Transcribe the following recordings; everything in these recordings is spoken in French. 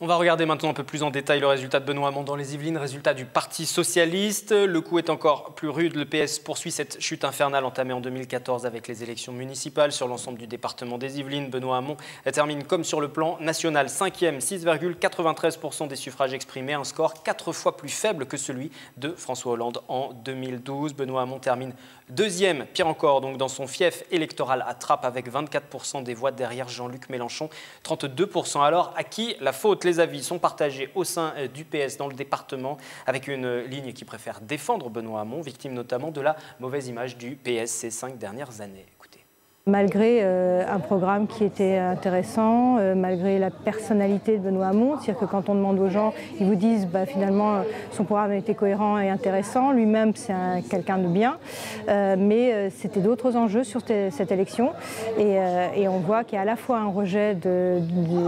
On va regarder maintenant un peu plus en détail le résultat de Benoît Hamon dans les Yvelines, résultat du Parti socialiste. Le coup est encore plus rude. Le PS poursuit cette chute infernale entamée en 2014 avec les élections municipales sur l'ensemble du département des Yvelines. Benoît Hamon termine comme sur le plan national 5e, 6,93% des suffrages exprimés, un score 4 fois plus faible que celui de François Hollande en 2012. Benoît Hamon termine 2e, pire encore, donc dans son fief électoral à Trappes avec 24% des voix derrière Jean-Luc Mélenchon, 32%. Alors, à qui la faute? Les avis sont partagés au sein du PS dans le département, avec une ligne qui préfère défendre Benoît Hamon, victime notamment de la mauvaise image du PS ces 5 dernières années. Écoutez. Malgré un programme qui était intéressant, malgré la personnalité de Benoît Hamon, c'est-à-dire que quand on demande aux gens, ils vous disent finalement son programme était cohérent et intéressant, lui-même c'est quelqu'un de bien, mais c'était d'autres enjeux sur cette élection et on voit qu'il y a à la fois un rejet de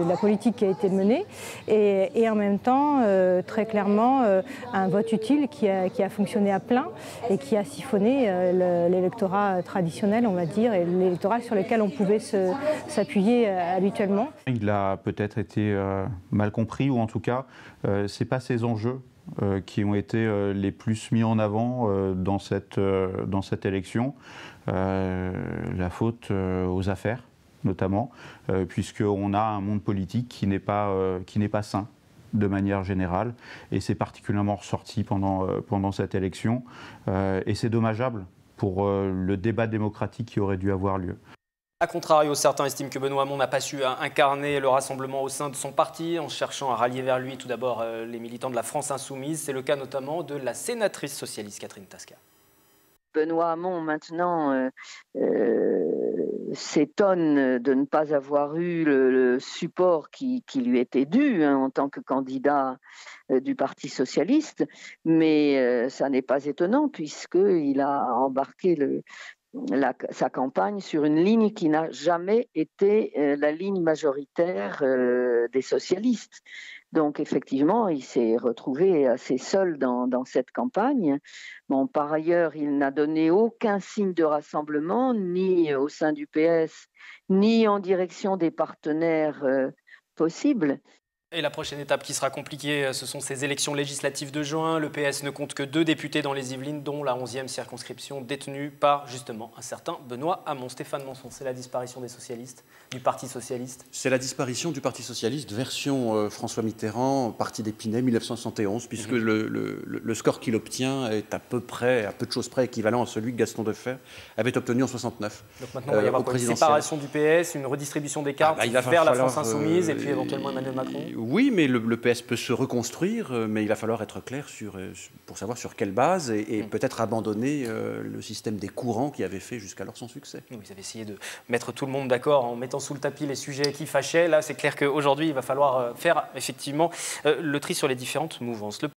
la politique qui a été menée et en même temps très clairement un vote utile qui a fonctionné à plein et qui a siphonné l'électorat traditionnel, on va dire, et l'électorat sur lesquels on pouvait s'appuyer habituellement. Il a peut-être été mal compris, ou en tout cas, ce n'est pas ces enjeux qui ont été les plus mis en avant dans cette élection. La faute aux affaires, notamment, puisqu'on a un monde politique qui n'est pas sain de manière générale, et c'est particulièrement ressorti pendant cette élection, et c'est dommageable pour le débat démocratique qui aurait dû avoir lieu. A contrario, certains estiment que Benoît Hamon n'a pas su incarner le rassemblement au sein de son parti en cherchant à rallier vers lui tout d'abord les militants de la France insoumise. C'est le cas notamment de la sénatrice socialiste Catherine Tasca. Benoît Hamon maintenant s'étonne de ne pas avoir eu le support qui lui était dû en tant que candidat du Parti socialiste, mais ça n'est pas étonnant puisqu'il a embarqué sa campagne sur une ligne qui n'a jamais été la ligne majoritaire des socialistes. Donc effectivement, il s'est retrouvé assez seul dans cette campagne. Bon, par ailleurs, il n'a donné aucun signe de rassemblement, ni au sein du PS, ni en direction des partenaires possibles. Et la prochaine étape qui sera compliquée, ce sont ces élections législatives de juin. Le PS ne compte que 2 députés dans les Yvelines, dont la 11e circonscription détenue par justement un certain Benoît Hamon. Stéphane Monson, c'est la disparition des socialistes, du Parti socialiste. C'est la disparition du Parti socialiste, version François Mitterrand, parti d'Épinay, 1971, puisque le score qu'il obtient est à peu de choses près équivalent à celui que Gaston Defferre avait obtenu en 69. Donc maintenant, il va y avoir une séparation du PS, une redistribution des cartes vers la France insoumise et puis éventuellement Emmanuel Macron. Oui, mais le PS peut se reconstruire, mais il va falloir être clair pour savoir sur quelle base et peut-être abandonner le système des courants qui avait fait jusqu'alors son succès. Vous avez essayé de mettre tout le monde d'accord en mettant sous le tapis les sujets qui fâchaient. Là, c'est clair qu'aujourd'hui, il va falloir faire effectivement le tri sur les différentes mouvances.